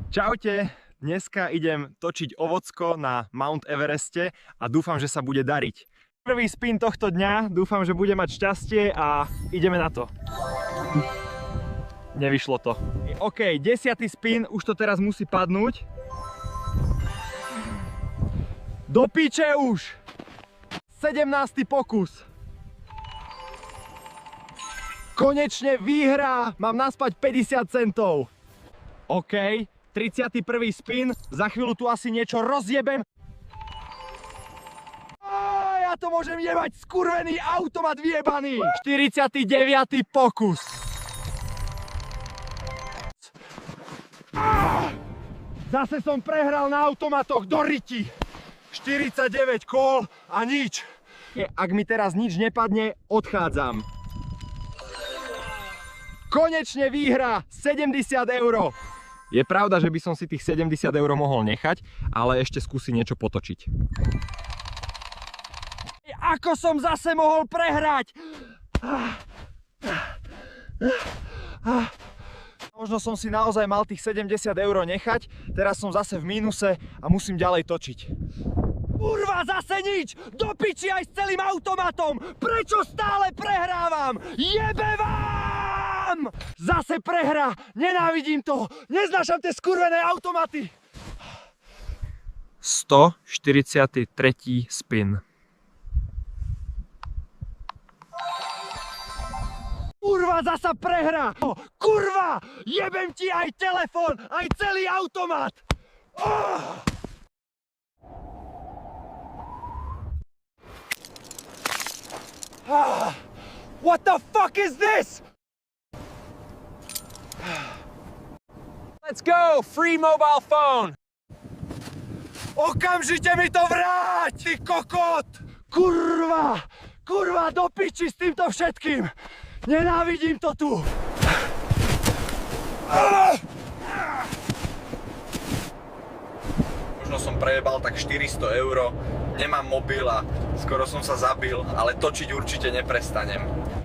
Čaute, dneska idem točiť ovocko na Mount Evereste a dúfam, že sa bude dariť. Prvý spin tohto dňa, dúfam, že bude mať šťastie a ideme na to. Nevyšlo to. OK, 10. spin, už to teraz musí padnúť. Do piče už! 17. pokus. Konečne výhra, mám naspäť 50 centov. OK. 31. spin, za chvíľu tu asi niečo rozjebem. Ja to môžem jebať, skurvený automat vyjebaný. 49. pokus. Zase som prehral na automatoch do riti. 49 kôl a nič. Ak mi teraz nič nepadne, odchádzam. Konečne výhra, 70 €. Je pravda, že by som si tých 70 € mohol nechať, ale ešte skúsi niečo potočiť. Ako som zase mohol prehrať? Možno som si naozaj mal tých 70 € nechať, teraz som zase v mínuse a musím ďalej točiť. Kurva, zase nič! Do piči aj s celým automatom! Prečo stále prehrávam? Jebe vám! Zase prehra! Nenávidím to! Neznášam tie skurvené automaty! 143. spin. Kurva, zasa prehra! Kurva! Jebem ti aj telefón, aj celý automat! What the fuck is this? Let's go! Free mobile phone! Okamžite mi to vráť, ty kokot! Kurva! Kurva, do piči s týmto všetkým! Nenávidím to tu! Možno som prejebal tak 400 €, nemám mobil a skoro som sa zabil, ale točiť určite neprestanem.